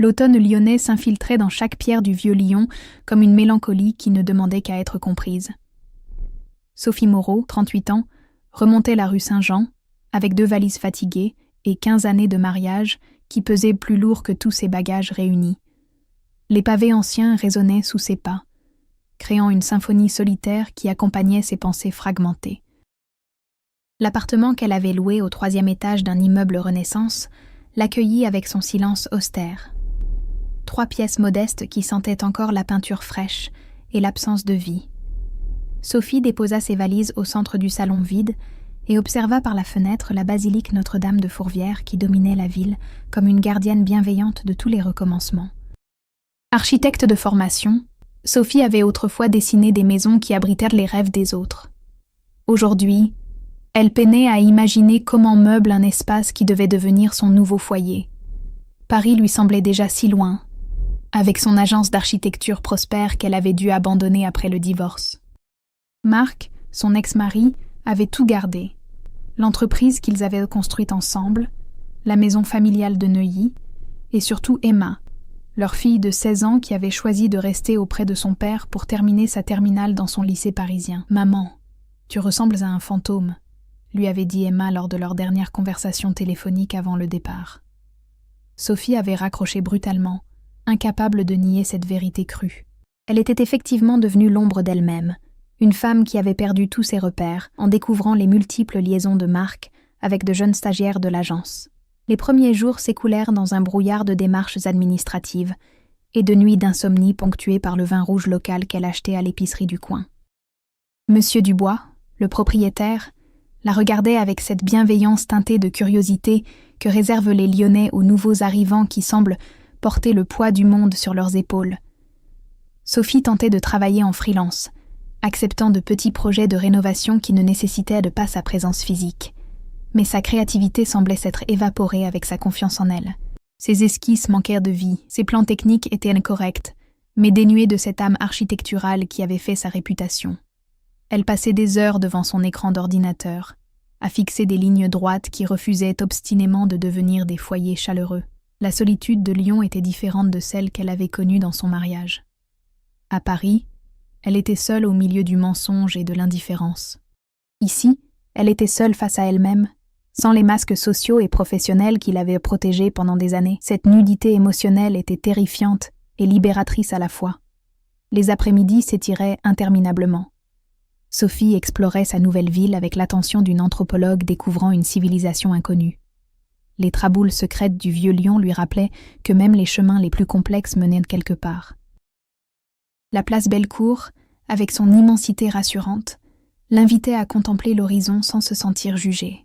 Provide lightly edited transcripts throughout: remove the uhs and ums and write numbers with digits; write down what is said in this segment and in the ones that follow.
L'automne lyonnais s'infiltrait dans chaque pierre du vieux Lyon comme une mélancolie qui ne demandait qu'à être comprise. Sophie Moreau, 38 ans, remontait la rue Saint-Jean, avec 2 valises fatiguées et 15 années de mariage qui pesaient plus lourd que tous ses bagages réunis. Les pavés anciens résonnaient sous ses pas, créant une symphonie solitaire qui accompagnait ses pensées fragmentées. L'appartement qu'elle avait loué au 3e étage d'un immeuble Renaissance l'accueillit avec son silence austère. 3 pièces modestes qui sentaient encore la peinture fraîche et l'absence de vie. Sophie déposa ses valises au centre du salon vide et observa par la fenêtre la basilique Notre-Dame de Fourvière qui dominait la ville comme une gardienne bienveillante de tous les recommencements. Architecte de formation, Sophie avait autrefois dessiné des maisons qui abritèrent les rêves des autres. Aujourd'hui, elle peinait à imaginer comment meuble un espace qui devait devenir son nouveau foyer. Paris lui semblait déjà si loin, avec son agence d'architecture prospère qu'elle avait dû abandonner après le divorce. Marc, son ex-mari, avait tout gardé. L'entreprise qu'ils avaient construite ensemble, la maison familiale de Neuilly, et surtout Emma, leur fille de 16 ans qui avait choisi de rester auprès de son père pour terminer sa terminale dans son lycée parisien. « Maman, tu ressembles à un fantôme », lui avait dit Emma lors de leur dernière conversation téléphonique avant le départ. Sophie avait raccroché brutalement, incapable de nier cette vérité crue. Elle était effectivement devenue l'ombre d'elle-même, une femme qui avait perdu tous ses repères en découvrant les multiples liaisons de Marc avec de jeunes stagiaires de l'agence. Les premiers jours s'écoulèrent dans un brouillard de démarches administratives et de nuits d'insomnie ponctuées par le vin rouge local qu'elle achetait à l'épicerie du coin. Monsieur Dubois, le propriétaire, la regardait avec cette bienveillance teintée de curiosité que réservent les Lyonnais aux nouveaux arrivants qui semblent porter le poids du monde sur leurs épaules. Sophie tentait de travailler en freelance, acceptant de petits projets de rénovation qui ne nécessitaient pas sa présence physique. Mais sa créativité semblait s'être évaporée avec sa confiance en elle. Ses esquisses manquèrent de vie, ses plans techniques étaient incorrects, mais dénués de cette âme architecturale qui avait fait sa réputation. Elle passait des heures devant son écran d'ordinateur, à fixer des lignes droites qui refusaient obstinément de devenir des foyers chaleureux. La solitude de Lyon était différente de celle qu'elle avait connue dans son mariage. À Paris, elle était seule au milieu du mensonge et de l'indifférence. Ici, elle était seule face à elle-même, sans les masques sociaux et professionnels qui l'avaient protégée pendant des années. Cette nudité émotionnelle était terrifiante et libératrice à la fois. Les après-midi s'étiraient interminablement. Sophie explorait sa nouvelle ville avec l'attention d'une anthropologue découvrant une civilisation inconnue. Les traboules secrètes du vieux Lyon lui rappelaient que même les chemins les plus complexes menaient de quelque part. La place Bellecour, avec son immensité rassurante, l'invitait à contempler l'horizon sans se sentir jugée.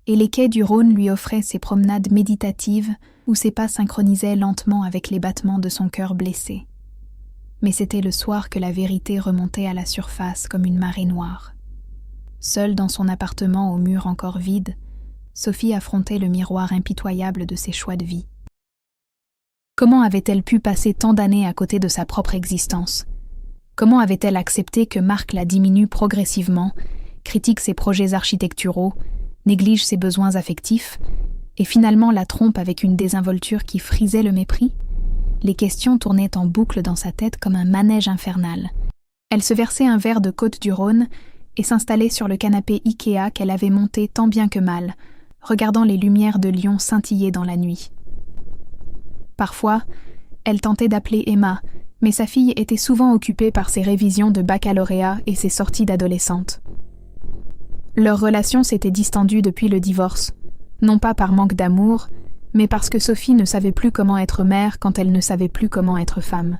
Et les quais du Rhône lui offraient ces promenades méditatives où ses pas synchronisaient lentement avec les battements de son cœur blessé. Mais c'était le soir que la vérité remontait à la surface comme une marée noire. Seule dans son appartement aux murs encore vides, Sophie affrontait le miroir impitoyable de ses choix de vie. Comment avait-elle pu passer tant d'années à côté de sa propre existence ? Comment avait-elle accepté que Marc la diminue progressivement, critique ses projets architecturaux, néglige ses besoins affectifs, et finalement la trompe avec une désinvolture qui frisait le mépris ? Les questions tournaient en boucle dans sa tête comme un manège infernal. Elle se versait un verre de Côte-du-Rhône et s'installait sur le canapé Ikea qu'elle avait monté tant bien que mal, regardant les lumières de Lyon scintiller dans la nuit. Parfois, elle tentait d'appeler Emma, mais sa fille était souvent occupée par ses révisions de baccalauréat et ses sorties d'adolescente. Leur relation s'était distendue depuis le divorce, non pas par manque d'amour, mais parce que Sophie ne savait plus comment être mère quand elle ne savait plus comment être femme.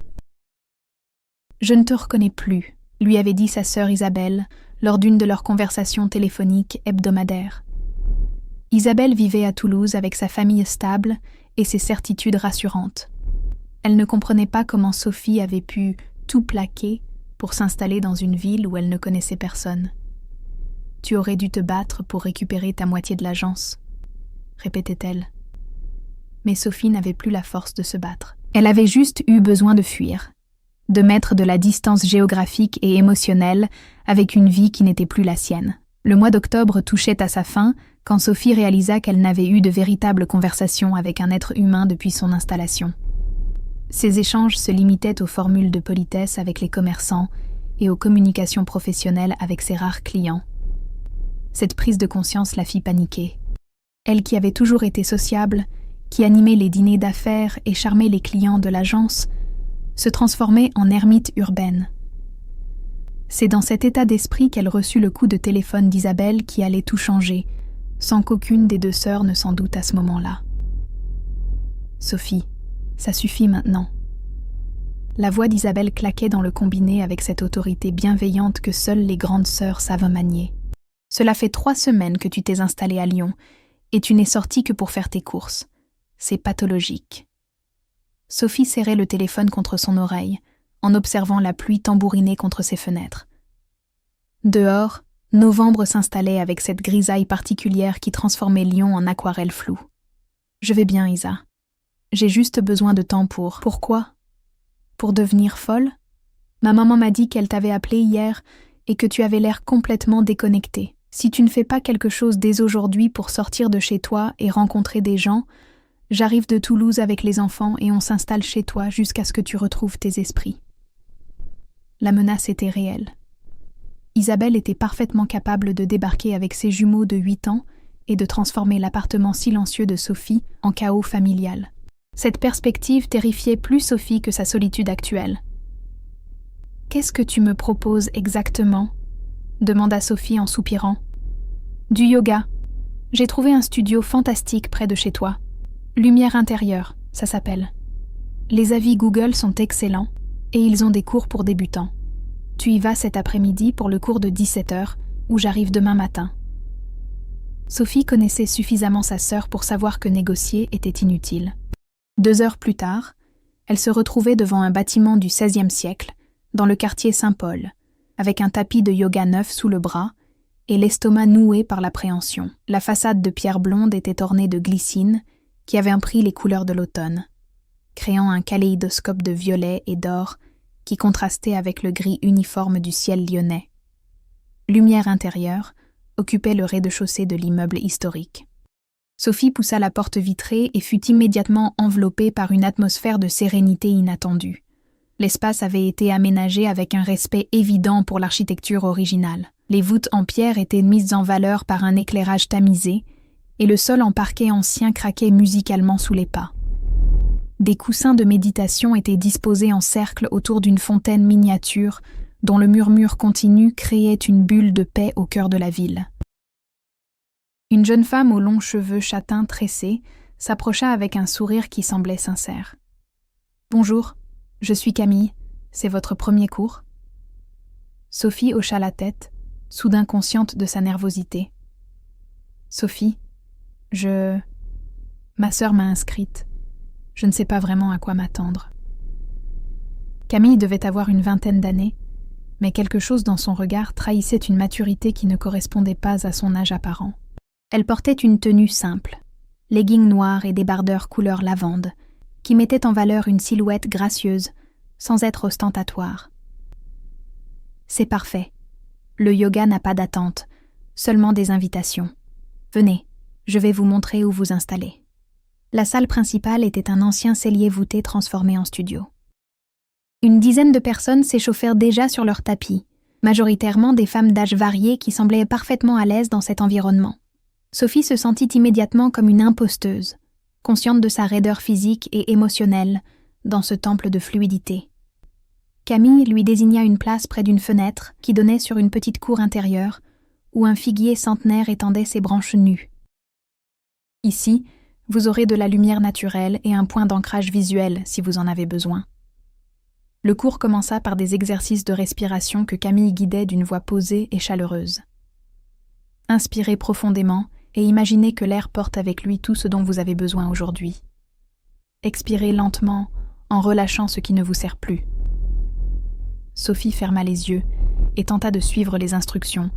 « Je ne te reconnais plus », lui avait dit sa sœur Isabelle lors d'une de leurs conversations téléphoniques hebdomadaires. Isabelle vivait à Toulouse avec sa famille stable et ses certitudes rassurantes. Elle ne comprenait pas comment Sophie avait pu tout plaquer pour s'installer dans une ville où elle ne connaissait personne. « Tu aurais dû te battre pour récupérer ta moitié de l'agence », répétait-elle. Mais Sophie n'avait plus la force de se battre. Elle avait juste eu besoin de fuir, de mettre de la distance géographique et émotionnelle avec une vie qui n'était plus la sienne. Le mois d'octobre touchait à sa fin quand Sophie réalisa qu'elle n'avait eu de véritable conversation avec un être humain depuis son installation. Ces échanges se limitaient aux formules de politesse avec les commerçants et aux communications professionnelles avec ses rares clients. Cette prise de conscience la fit paniquer. Elle qui avait toujours été sociable, qui animait les dîners d'affaires et charmait les clients de l'agence, se transformait en ermite urbaine. C'est dans cet état d'esprit qu'elle reçut le coup de téléphone d'Isabelle qui allait tout changer, sans qu'aucune des deux sœurs ne s'en doute à ce moment-là. « Sophie, ça suffit maintenant. » La voix d'Isabelle claquait dans le combiné avec cette autorité bienveillante que seules les grandes sœurs savent manier. « Cela fait 3 semaines que tu t'es installée à Lyon et tu n'es sortie que pour faire tes courses. C'est pathologique. » Sophie serrait le téléphone contre son oreille, en observant la pluie tambouriner contre ses fenêtres. Dehors, novembre s'installait avec cette grisaille particulière qui transformait Lyon en aquarelle floue. « Je vais bien, Isa. J'ai juste besoin de temps pour... » « Pourquoi ? Pour devenir folle ? Ma maman m'a dit qu'elle t'avait appelé hier et que tu avais l'air complètement déconnectée. Si tu ne fais pas quelque chose dès aujourd'hui pour sortir de chez toi et rencontrer des gens, j'arrive de Toulouse avec les enfants et on s'installe chez toi jusqu'à ce que tu retrouves tes esprits. » La menace était réelle. Isabelle était parfaitement capable de débarquer avec ses jumeaux de 8 ans et de transformer l'appartement silencieux de Sophie en chaos familial. Cette perspective terrifiait plus Sophie que sa solitude actuelle. « Qu'est-ce que tu me proposes exactement ?» demanda Sophie en soupirant. « Du yoga. J'ai trouvé un studio fantastique près de chez toi. Lumière intérieure, ça s'appelle. Les avis Google sont excellents et ils ont des cours pour débutants. Tu y vas cet après-midi pour le cours de 17h où j'arrive demain matin. » Sophie connaissait suffisamment sa sœur pour savoir que négocier était inutile. 2 heures plus tard, elle se retrouvait devant un bâtiment du XVIe siècle, dans le quartier Saint-Paul, avec un tapis de yoga neuf sous le bras et l'estomac noué par l'appréhension. La façade de pierre blonde était ornée de glycines qui avaient pris les couleurs de l'automne, créant un kaléidoscope de violet et d'or qui contrastait avec le gris uniforme du ciel lyonnais. Lumière intérieure occupait le rez-de-chaussée de l'immeuble historique. Sophie poussa la porte vitrée et fut immédiatement enveloppée par une atmosphère de sérénité inattendue. L'espace avait été aménagé avec un respect évident pour l'architecture originale. Les voûtes en pierre étaient mises en valeur par un éclairage tamisé et le sol en parquet ancien craquait musicalement sous les pas. Des coussins de méditation étaient disposés en cercle autour d'une fontaine miniature dont le murmure continu créait une bulle de paix au cœur de la ville. Une jeune femme aux longs cheveux châtains tressés s'approcha avec un sourire qui semblait sincère. « Bonjour, je suis Camille, c'est votre premier cours ?» Sophie hocha la tête, soudain consciente de sa nervosité. « Sophie, ma sœur m'a inscrite. Je ne sais pas vraiment à quoi m'attendre. » Camille devait avoir une 20aine d'années, mais quelque chose dans son regard trahissait une maturité qui ne correspondait pas à son âge apparent. Elle portait une tenue simple, leggings noirs et débardeurs couleur lavande, qui mettaient en valeur une silhouette gracieuse, sans être ostentatoire. « C'est parfait. Le yoga n'a pas d'attente, seulement des invitations. Venez, je vais vous montrer où vous installer. » La salle principale était un ancien cellier voûté transformé en studio. Une dizaine de personnes s'échauffèrent déjà sur leur tapis, majoritairement des femmes d'âge varié qui semblaient parfaitement à l'aise dans cet environnement. Sophie se sentit immédiatement comme une imposteuse, consciente de sa raideur physique et émotionnelle dans ce temple de fluidité. Camille lui désigna une place près d'une fenêtre qui donnait sur une petite cour intérieure où un figuier centenaire étendait ses branches nues. Ici, vous aurez de la lumière naturelle et un point d'ancrage visuel si vous en avez besoin. Le cours commença par des exercices de respiration que Camille guidait d'une voix posée et chaleureuse. Inspirez profondément et imaginez que l'air porte avec lui tout ce dont vous avez besoin aujourd'hui. Expirez lentement en relâchant ce qui ne vous sert plus. Sophie ferma les yeux et tenta de suivre les instructions,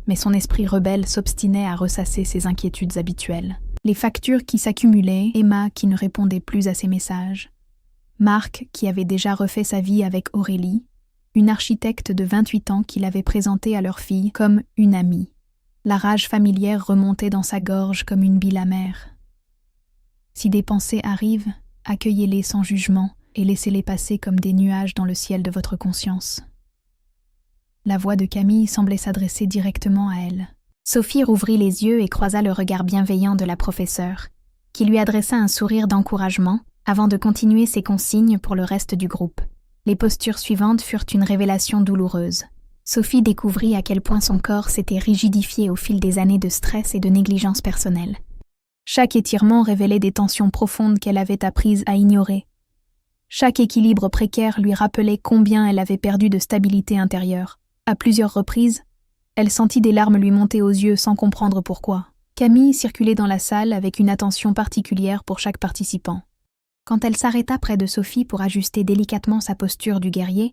mais son esprit rebelle s'obstinait à ressasser ses inquiétudes habituelles. Les factures qui s'accumulaient, Emma qui ne répondait plus à ses messages, Marc qui avait déjà refait sa vie avec Aurélie, une architecte de 28 ans qui l'avait présentée à leur fille comme une amie. La rage familière remontait dans sa gorge comme une bile amère. Si des pensées arrivent, accueillez-les sans jugement et laissez-les passer comme des nuages dans le ciel de votre conscience. La voix de Camille semblait s'adresser directement à elle. Sophie rouvrit les yeux et croisa le regard bienveillant de la professeure, qui lui adressa un sourire d'encouragement avant de continuer ses consignes pour le reste du groupe. Les postures suivantes furent une révélation douloureuse. Sophie découvrit à quel point son corps s'était rigidifié au fil des années de stress et de négligence personnelle. Chaque étirement révélait des tensions profondes qu'elle avait apprises à ignorer. Chaque équilibre précaire lui rappelait combien elle avait perdu de stabilité intérieure. À plusieurs reprises, elle sentit des larmes lui monter aux yeux sans comprendre pourquoi. Camille circulait dans la salle avec une attention particulière pour chaque participant. Quand elle s'arrêta près de Sophie pour ajuster délicatement sa posture du guerrier,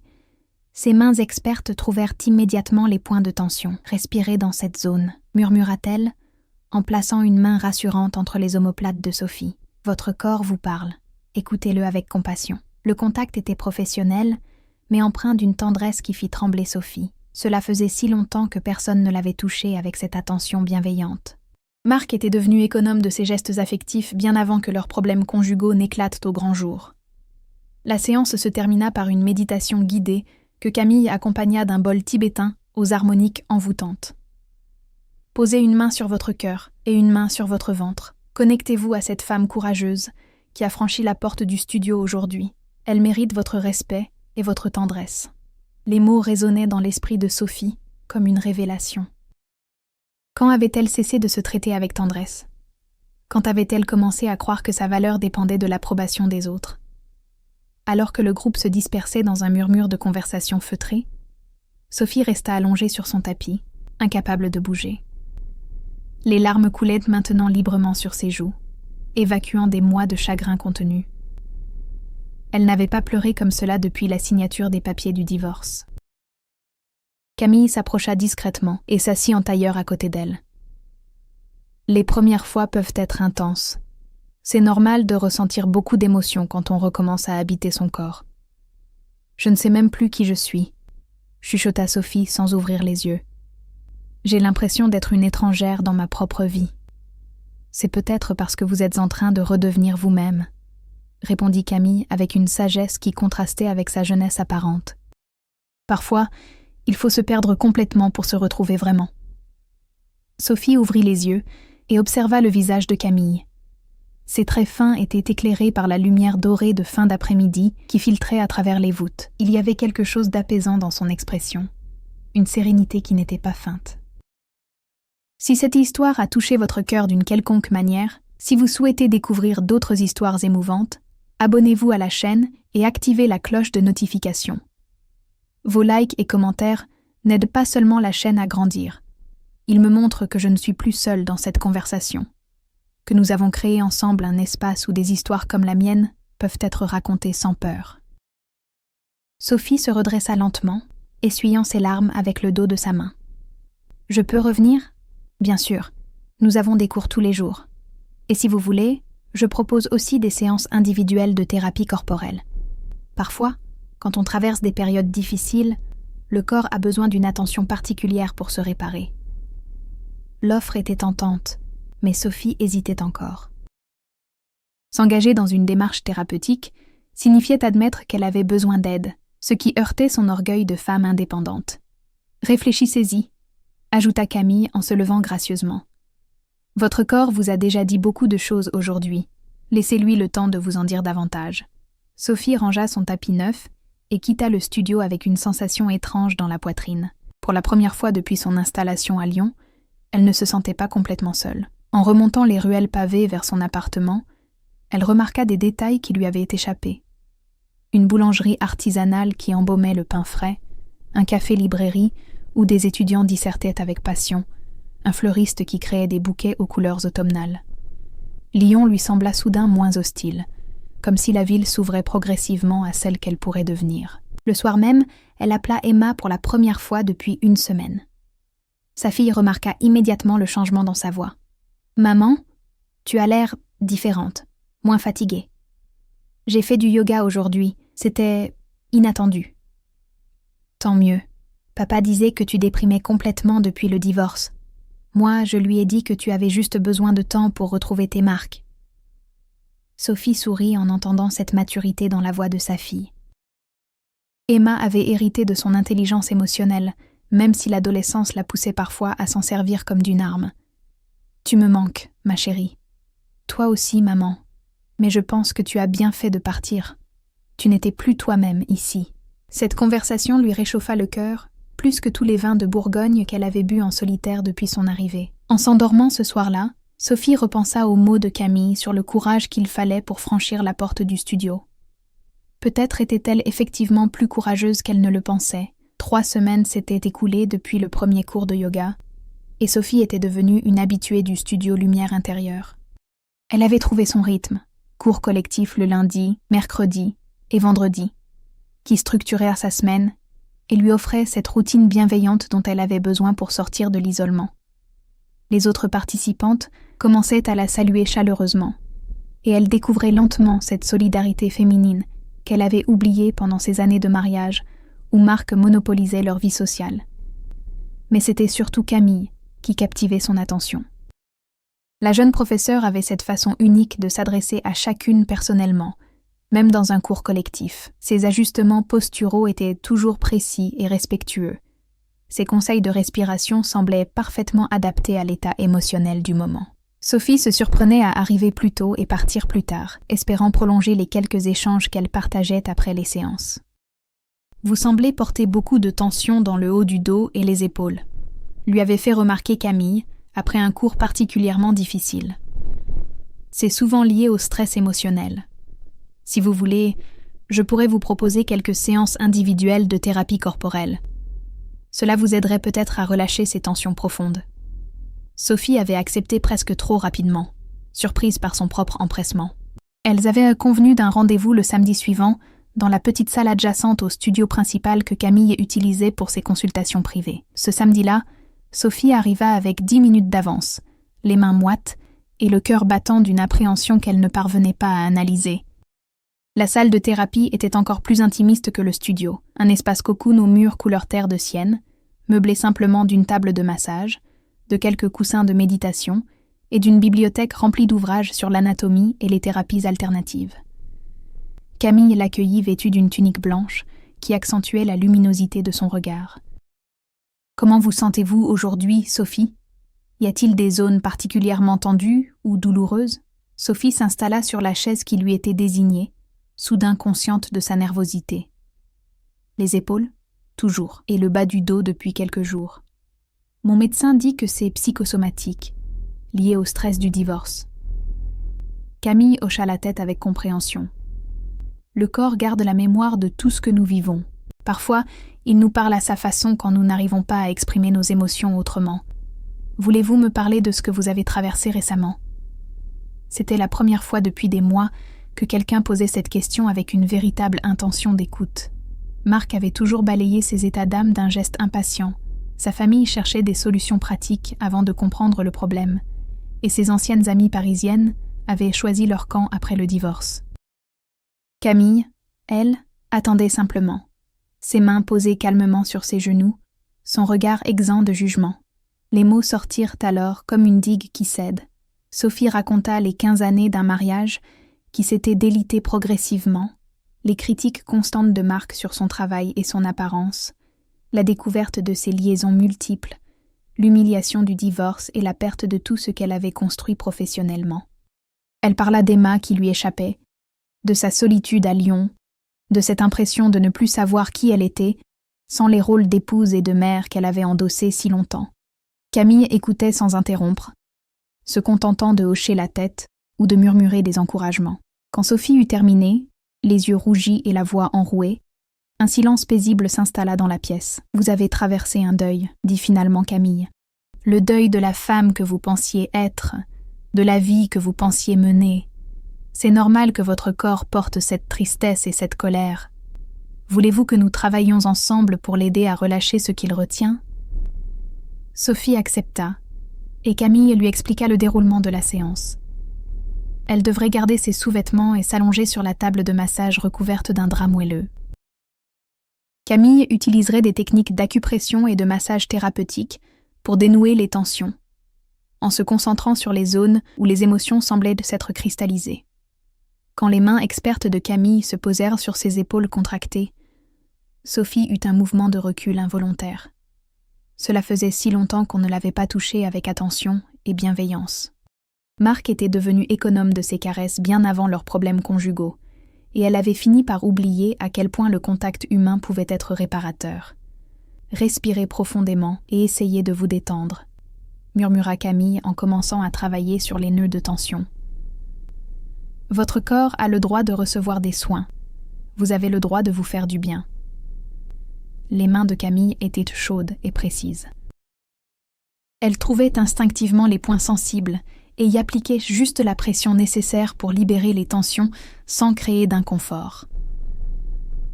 ses mains expertes trouvèrent immédiatement les points de tension. « Respirez dans cette zone », murmura-t-elle, en plaçant une main rassurante entre les omoplates de Sophie. « Votre corps vous parle. Écoutez-le avec compassion. » Le contact était professionnel, mais empreint d'une tendresse qui fit trembler Sophie. Cela faisait si longtemps que personne ne l'avait touchée avec cette attention bienveillante. Marc était devenu économe de ses gestes affectifs bien avant que leurs problèmes conjugaux n'éclatent au grand jour. La séance se termina par une méditation guidée que Camille accompagna d'un bol tibétain aux harmoniques envoûtantes. Posez une main sur votre cœur et une main sur votre ventre. Connectez-vous à cette femme courageuse qui a franchi la porte du studio aujourd'hui. Elle mérite votre respect et votre tendresse. Les mots résonnaient dans l'esprit de Sophie comme une révélation. Quand avait-elle cessé de se traiter avec tendresse? Quand avait-elle commencé à croire que sa valeur dépendait de l'approbation des autres? Alors que le groupe se dispersait dans un murmure de conversation feutrée, Sophie resta allongée sur son tapis, incapable de bouger. Les larmes coulaient maintenant librement sur ses joues, évacuant des mois de chagrin contenu. Elle n'avait pas pleuré comme cela depuis la signature des papiers du divorce. Camille s'approcha discrètement et s'assit en tailleur à côté d'elle. Les premières fois peuvent être intenses. C'est normal de ressentir beaucoup d'émotions quand on recommence à habiter son corps. Je ne sais même plus qui je suis, chuchota Sophie sans ouvrir les yeux. J'ai l'impression d'être une étrangère dans ma propre vie. C'est peut-être parce que vous êtes en train de redevenir vous-même, répondit Camille avec une sagesse qui contrastait avec sa jeunesse apparente. Parfois, il faut se perdre complètement pour se retrouver vraiment. Sophie ouvrit les yeux et observa le visage de Camille. Ses traits fins étaient éclairés par la lumière dorée de fin d'après-midi qui filtrait à travers les voûtes. Il y avait quelque chose d'apaisant dans son expression, une sérénité qui n'était pas feinte. Si cette histoire a touché votre cœur d'une quelconque manière, si vous souhaitez découvrir d'autres histoires émouvantes, abonnez-vous à la chaîne et activez la cloche de notification. Vos likes et commentaires n'aident pas seulement la chaîne à grandir. Ils me montrent que je ne suis plus seule dans cette conversation, que nous avons créé ensemble un espace où des histoires comme la mienne peuvent être racontées sans peur. Sophie se redressa lentement, essuyant ses larmes avec le dos de sa main. « Je peux revenir ? Bien sûr, nous avons des cours tous les jours. Et si vous voulez, je propose aussi des séances individuelles de thérapie corporelle. Parfois, quand on traverse des périodes difficiles, le corps a besoin d'une attention particulière pour se réparer. » L'offre était tentante, mais Sophie hésitait encore. S'engager dans une démarche thérapeutique signifiait admettre qu'elle avait besoin d'aide, ce qui heurtait son orgueil de femme indépendante. « Réfléchissez-y », ajouta Camille en se levant gracieusement. « Votre corps vous a déjà dit beaucoup de choses aujourd'hui. Laissez-lui le temps de vous en dire davantage. » Sophie rangea son tapis neuf et quitta le studio avec une sensation étrange dans la poitrine. Pour la première fois depuis son installation à Lyon, elle ne se sentait pas complètement seule. En remontant les ruelles pavées vers son appartement, elle remarqua des détails qui lui avaient échappé. Une boulangerie artisanale qui embaumait le pain frais, un café-librairie où des étudiants dissertaient avec passion, un fleuriste qui créait des bouquets aux couleurs automnales. Lyon lui sembla soudain moins hostile, comme si la ville s'ouvrait progressivement à celle qu'elle pourrait devenir. Le soir même, elle appela Emma pour la première fois depuis 1 semaine. Sa fille remarqua immédiatement le changement dans sa voix. « Maman, tu as l'air différente, moins fatiguée. J'ai fait du yoga aujourd'hui, c'était inattendu. » « Tant mieux. Papa disait que tu déprimais complètement depuis le divorce. Moi, je lui ai dit que tu avais juste besoin de temps pour retrouver tes marques. » Sophie sourit en entendant cette maturité dans la voix de sa fille. Emma avait hérité de son intelligence émotionnelle, même si l'adolescence la poussait parfois à s'en servir comme d'une arme. « Tu me manques, ma chérie. Toi aussi, maman. Mais je pense que tu as bien fait de partir. Tu n'étais plus toi-même ici. » Cette conversation lui réchauffa le cœur, plus que tous les vins de Bourgogne qu'elle avait bu en solitaire depuis son arrivée. En s'endormant ce soir-là, Sophie repensa aux mots de Camille sur le courage qu'il fallait pour franchir la porte du studio. Peut-être était-elle effectivement plus courageuse qu'elle ne le pensait. 3 semaines s'étaient écoulées depuis le premier cours de yoga, et Sophie était devenue une habituée du studio Lumière intérieure. Elle avait trouvé son rythme, cours collectif le lundi, mercredi et vendredi, qui structurait sa semaine et lui offrait cette routine bienveillante dont elle avait besoin pour sortir de l'isolement. Les autres participantes commençaient à la saluer chaleureusement, et elle découvrait lentement cette solidarité féminine qu'elle avait oubliée pendant ces années de mariage où Marc monopolisait leur vie sociale. Mais c'était surtout Camille qui captivait son attention. La jeune professeure avait cette façon unique de s'adresser à chacune personnellement, même dans un cours collectif. Ses ajustements posturaux étaient toujours précis et respectueux. Ses conseils de respiration semblaient parfaitement adaptés à l'état émotionnel du moment. Sophie se surprenait à arriver plus tôt et partir plus tard, espérant prolonger les quelques échanges qu'elle partageait après les séances. « Vous semblez porter beaucoup de tension dans le haut du dos et les épaules », lui avait fait remarquer Camille après un cours particulièrement difficile. « C'est souvent lié au stress émotionnel. Si vous voulez, je pourrais vous proposer quelques séances individuelles de thérapie corporelle. Cela vous aiderait peut-être à relâcher ces tensions profondes. » Sophie avait accepté presque trop rapidement, surprise par son propre empressement. Elles avaient convenu d'un rendez-vous le samedi suivant dans la petite salle adjacente au studio principal que Camille utilisait pour ses consultations privées. Ce samedi-là, Sophie arriva avec 10 minutes d'avance, les mains moites et le cœur battant d'une appréhension qu'elle ne parvenait pas à analyser. La salle de thérapie était encore plus intimiste que le studio, un espace cocoon aux murs couleur terre de sienne, meublé simplement d'une table de massage, de quelques coussins de méditation et d'une bibliothèque remplie d'ouvrages sur l'anatomie et les thérapies alternatives. Camille l'accueillit vêtue d'une tunique blanche qui accentuait la luminosité de son regard. « Comment vous sentez-vous aujourd'hui, Sophie ? Y a-t-il des zones particulièrement tendues ou douloureuses ?» Sophie s'installa sur la chaise qui lui était désignée, soudain consciente de sa nervosité. Les épaules, toujours, et le bas du dos depuis quelques jours. Mon médecin dit que c'est psychosomatique, lié au stress du divorce. Camille hocha la tête avec compréhension. Le corps garde la mémoire de tout ce que nous vivons. Parfois, il nous parle à sa façon quand nous n'arrivons pas à exprimer nos émotions autrement. Voulez-vous me parler de ce que vous avez traversé récemment ? C'était la première fois depuis des mois que quelqu'un posait cette question avec une véritable intention d'écoute. Marc avait toujours balayé ses états d'âme d'un geste impatient. Sa famille cherchait des solutions pratiques avant de comprendre le problème, et ses anciennes amies parisiennes avaient choisi leur camp après le divorce. Camille, elle, attendait simplement, ses mains posées calmement sur ses genoux, son regard exempt de jugement. Les mots sortirent alors comme une digue qui cède. Sophie raconta les 15 années d'un mariage qui s'était délité progressivement, les critiques constantes de Marc sur son travail et son apparence, la découverte de ses liaisons multiples, l'humiliation du divorce et la perte de tout ce qu'elle avait construit professionnellement. Elle parla d'Emma qui lui échappait, de sa solitude à Lyon, de cette impression de ne plus savoir qui elle était, sans les rôles d'épouse et de mère qu'elle avait endossés si longtemps. Camille écoutait sans interrompre, se contentant de hocher la tête ou de murmurer des encouragements. Quand Sophie eut terminé, les yeux rougis et la voix enrouée, un silence paisible s'installa dans la pièce. « Vous avez traversé un deuil, » dit finalement Camille. « Le deuil de la femme que vous pensiez être, de la vie que vous pensiez mener. C'est normal que votre corps porte cette tristesse et cette colère. Voulez-vous que nous travaillions ensemble pour l'aider à relâcher ce qu'il retient ?» Sophie accepta, et Camille lui expliqua le déroulement de la séance. Elle devrait garder ses sous-vêtements et s'allonger sur la table de massage recouverte d'un drap moelleux. Camille utiliserait des techniques d'acupression et de massage thérapeutique pour dénouer les tensions, en se concentrant sur les zones où les émotions semblaient s'être cristallisées. Quand les mains expertes de Camille se posèrent sur ses épaules contractées, Sophie eut un mouvement de recul involontaire. Cela faisait si longtemps qu'on ne l'avait pas touchée avec attention et bienveillance. Marc était devenu économe de ses caresses bien avant leurs problèmes conjugaux, et elle avait fini par oublier à quel point le contact humain pouvait être réparateur. « Respirez profondément et essayez de vous détendre », murmura Camille en commençant à travailler sur les nœuds de tension. « Votre corps a le droit de recevoir des soins. Vous avez le droit de vous faire du bien. » Les mains de Camille étaient chaudes et précises. Elle trouvait instinctivement les points sensibles et y appliquait juste la pression nécessaire pour libérer les tensions sans créer d'inconfort.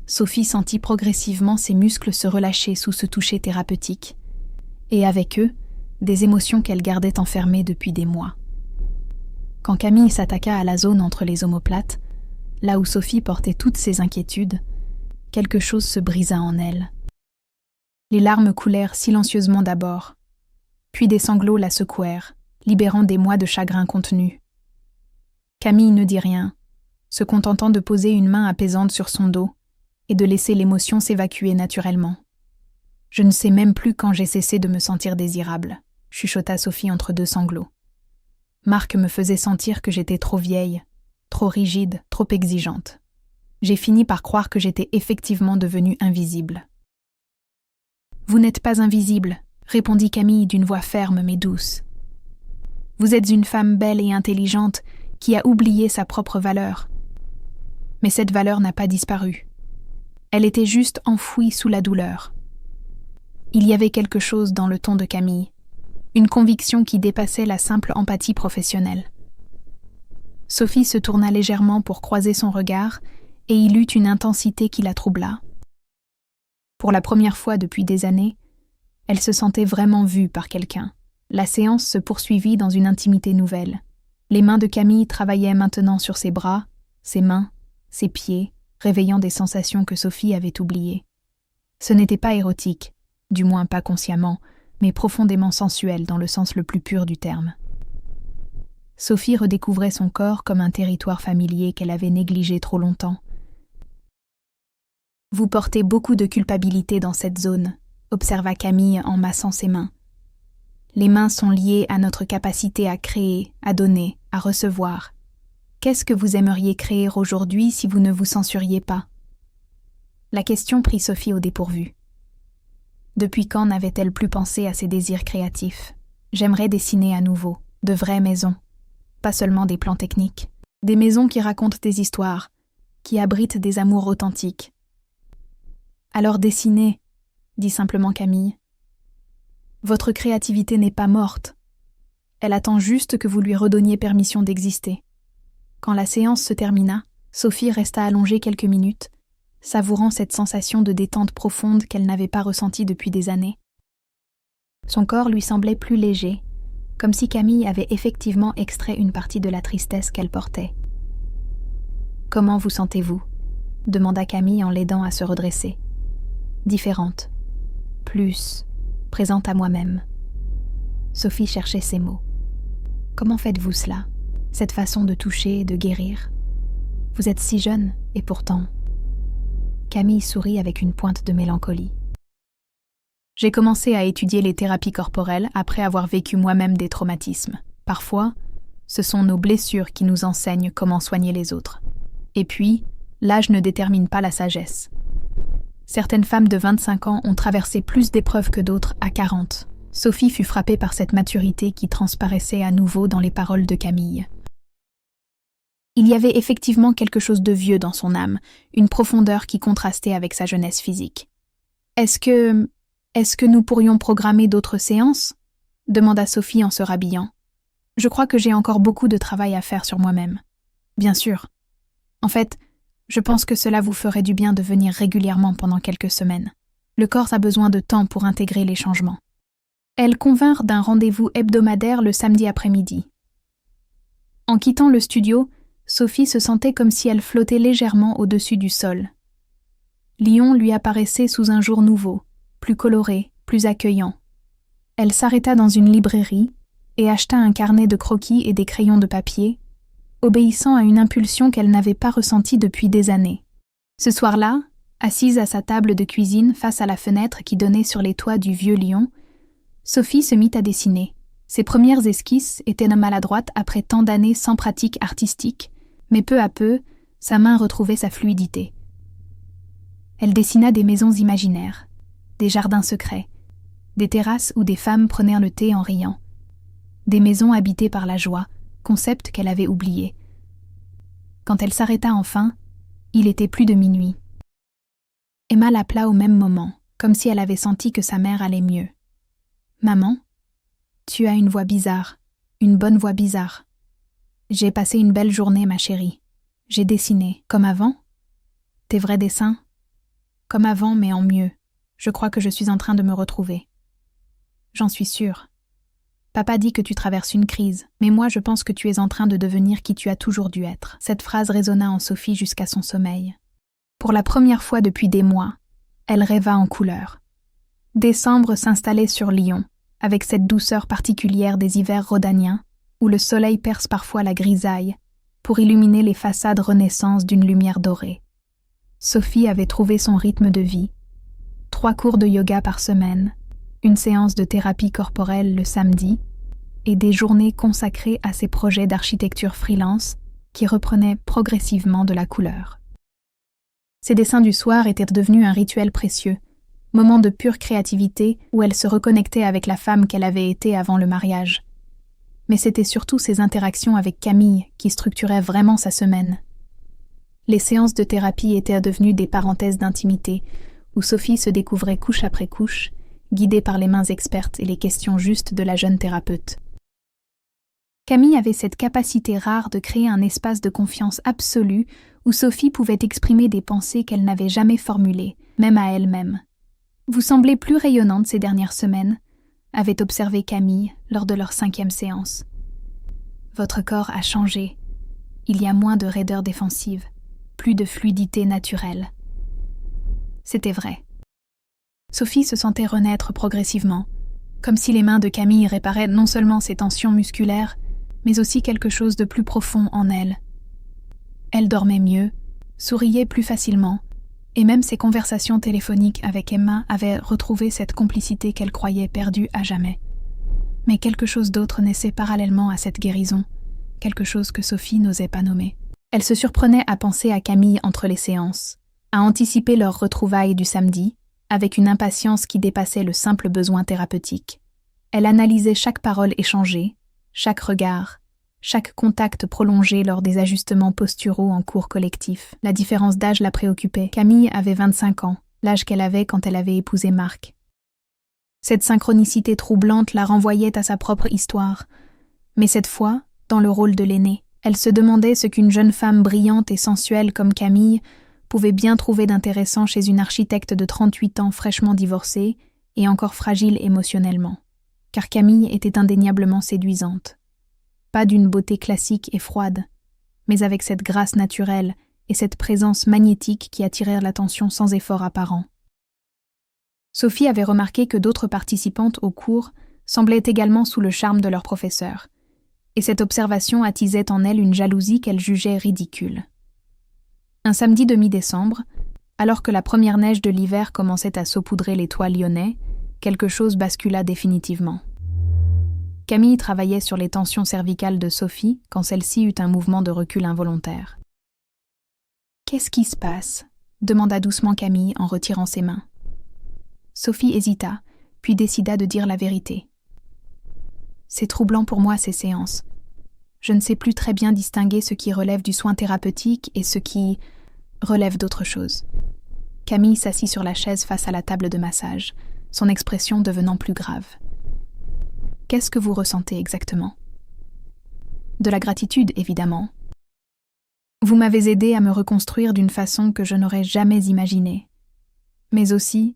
Sophie sentit progressivement ses muscles se relâcher sous ce toucher thérapeutique, et avec eux, des émotions qu'elle gardait enfermées depuis des mois. Quand Camille s'attaqua à la zone entre les omoplates, là où Sophie portait toutes ses inquiétudes, quelque chose se brisa en elle. Les larmes coulèrent silencieusement d'abord, puis des sanglots la secouèrent, libérant des mois de chagrin contenu. Camille ne dit rien, se contentant de poser une main apaisante sur son dos et de laisser l'émotion s'évacuer naturellement. « Je ne sais même plus quand j'ai cessé de me sentir désirable », chuchota Sophie entre deux sanglots. Marc me faisait sentir que j'étais trop vieille, trop rigide, trop exigeante. J'ai fini par croire que j'étais effectivement devenue invisible. « Vous n'êtes pas invisible », répondit Camille d'une voix ferme mais douce. « Vous êtes une femme belle et intelligente qui a oublié sa propre valeur. Mais cette valeur n'a pas disparu. Elle était juste enfouie sous la douleur. » Il y avait quelque chose dans le ton de Camille, une conviction qui dépassait la simple empathie professionnelle. Sophie se tourna légèrement pour croiser son regard et il eut une intensité qui la troubla. Pour la première fois depuis des années, elle se sentait vraiment vue par quelqu'un. La séance se poursuivit dans une intimité nouvelle. Les mains de Camille travaillaient maintenant sur ses bras, ses mains, ses pieds, réveillant des sensations que Sophie avait oubliées. Ce n'était pas érotique, du moins pas consciemment, mais profondément sensuel dans le sens le plus pur du terme. Sophie redécouvrait son corps comme un territoire familier qu'elle avait négligé trop longtemps. « Vous portez beaucoup de culpabilité dans cette zone », observa Camille en massant ses mains. « Les mains sont liées à notre capacité à créer, à donner, à recevoir. Qu'est-ce que vous aimeriez créer aujourd'hui si vous ne vous censuriez pas ?» La question prit Sophie au dépourvu. Depuis quand n'avait-elle plus pensé à ses désirs créatifs ? J'aimerais dessiner à nouveau, de vraies maisons, pas seulement des plans techniques, des maisons qui racontent des histoires, qui abritent des amours authentiques. Alors dessinez, dit simplement Camille. Votre créativité n'est pas morte. Elle attend juste que vous lui redonniez permission d'exister. Quand la séance se termina, Sophie resta allongée quelques minutes, savourant cette sensation de détente profonde qu'elle n'avait pas ressentie depuis des années. Son corps lui semblait plus léger, comme si Camille avait effectivement extrait une partie de la tristesse qu'elle portait. « Comment vous sentez-vous » demanda Camille en l'aidant à se redresser. « Différente. Plus présente à moi-même. » Sophie cherchait ses mots. « Comment faites-vous cela, cette façon de toucher et de guérir ? Vous êtes si jeune, et pourtant... » Camille sourit avec une pointe de mélancolie. « J'ai commencé à étudier les thérapies corporelles après avoir vécu moi-même des traumatismes. Parfois, ce sont nos blessures qui nous enseignent comment soigner les autres. Et puis, l'âge ne détermine pas la sagesse. Certaines femmes de 25 ans ont traversé plus d'épreuves que d'autres à 40. Sophie fut frappée par cette maturité qui transparaissait à nouveau dans les paroles de Camille. Il y avait effectivement quelque chose de vieux dans son âme, une profondeur qui contrastait avec sa jeunesse physique. « Est-ce que nous pourrions programmer d'autres séances ?» demanda Sophie en se rhabillant. « Je crois que j'ai encore beaucoup de travail à faire sur moi-même. »« Bien sûr. En fait, je pense que cela vous ferait du bien de venir régulièrement pendant quelques semaines. Le corps a besoin de temps pour intégrer les changements. » Elles convinrent d'un rendez-vous hebdomadaire le samedi après-midi. En quittant le studio, Sophie se sentait comme si elle flottait légèrement au-dessus du sol. Lyon lui apparaissait sous un jour nouveau, plus coloré, plus accueillant. Elle s'arrêta dans une librairie, et acheta un carnet de croquis et des crayons de papier, obéissant à une impulsion qu'elle n'avait pas ressentie depuis des années. Ce soir-là, assise à sa table de cuisine face à la fenêtre qui donnait sur les toits du vieux Lyon, Sophie se mit à dessiner. Ses premières esquisses étaient maladroites après tant d'années sans pratique artistique, mais peu à peu, sa main retrouvait sa fluidité. Elle dessina des maisons imaginaires, des jardins secrets, des terrasses où des femmes prenaient le thé en riant, des maisons habitées par la joie, concept qu'elle avait oublié. Quand elle s'arrêta enfin, il était plus de minuit. Emma l'appela au même moment, comme si elle avait senti que sa mère allait mieux. « Maman, tu as une voix bizarre, une bonne voix bizarre. J'ai passé une belle journée, ma chérie. J'ai dessiné, comme avant. Tes vrais dessins? Comme avant, mais en mieux. Je crois que je suis en train de me retrouver. J'en suis sûre. Papa dit que tu traverses une crise, mais moi je pense que tu es en train de devenir qui tu as toujours dû être. » Cette phrase résonna en Sophie jusqu'à son sommeil. Pour la première fois depuis des mois, elle rêva en couleurs. Décembre s'installait sur Lyon, avec cette douceur particulière des hivers rhodaniens, où le soleil perce parfois la grisaille, pour illuminer les façades renaissance d'une lumière dorée. Sophie avait trouvé son rythme de vie. 3 cours de yoga par semaine, une séance de thérapie corporelle le samedi, et des journées consacrées à ses projets d'architecture freelance qui reprenaient progressivement de la couleur. Ses dessins du soir étaient devenus un rituel précieux, moment de pure créativité où elle se reconnectait avec la femme qu'elle avait été avant le mariage. Mais c'était surtout ses interactions avec Camille qui structuraient vraiment sa semaine. Les séances de thérapie étaient devenues des parenthèses d'intimité, où Sophie se découvrait couche après couche, guidée par les mains expertes et les questions justes de la jeune thérapeute. Camille avait cette capacité rare de créer un espace de confiance absolue où Sophie pouvait exprimer des pensées qu'elle n'avait jamais formulées, même à elle-même. « Vous semblez plus rayonnante ces dernières semaines », avait observé Camille lors de leur 5e séance. « Votre corps a changé. Il y a moins de raideur défensive, plus de fluidité naturelle. » C'était vrai. Sophie se sentait renaître progressivement, comme si les mains de Camille réparaient non seulement ses tensions musculaires, mais aussi quelque chose de plus profond en elle. Elle dormait mieux, souriait plus facilement, et même ses conversations téléphoniques avec Emma avaient retrouvé cette complicité qu'elle croyait perdue à jamais. Mais quelque chose d'autre naissait parallèlement à cette guérison, quelque chose que Sophie n'osait pas nommer. Elle se surprenait à penser à Camille entre les séances, à anticiper leurs retrouvailles du samedi, avec une impatience qui dépassait le simple besoin thérapeutique. Elle analysait chaque parole échangée, chaque regard, chaque contact prolongé lors des ajustements posturaux en cours collectif. La différence d'âge la préoccupait. Camille avait 25 ans, l'âge qu'elle avait quand elle avait épousé Marc. Cette synchronicité troublante la renvoyait à sa propre histoire, mais cette fois, dans le rôle de l'aînée, elle se demandait ce qu'une jeune femme brillante et sensuelle comme Camille pouvait bien trouver d'intéressant chez une architecte de 38 ans fraîchement divorcée et encore fragile émotionnellement. Car Camille était indéniablement séduisante. Pas d'une beauté classique et froide, mais avec cette grâce naturelle et cette présence magnétique qui attirèrent l'attention sans effort apparent. Sophie avait remarqué que d'autres participantes au cours semblaient également sous le charme de leur professeur, et cette observation attisait en elle une jalousie qu'elle jugeait ridicule. Un samedi de mi-décembre, alors que la première neige de l'hiver commençait à saupoudrer les toits lyonnais, quelque chose bascula définitivement. Camille travaillait sur les tensions cervicales de Sophie quand celle-ci eut un mouvement de recul involontaire. « Qu'est-ce qui se passe ?» demanda doucement Camille en retirant ses mains. Sophie hésita, puis décida de dire la vérité. « C'est troublant pour moi ces séances. Je ne sais plus très bien distinguer ce qui relève du soin thérapeutique et ce qui relève d'autre chose. » Camille s'assit sur la chaise face à la table de massage, son expression devenant plus grave. « Qu'est-ce que vous ressentez exactement ?»« De la gratitude, évidemment. Vous m'avez aidé à me reconstruire d'une façon que je n'aurais jamais imaginée. Mais aussi,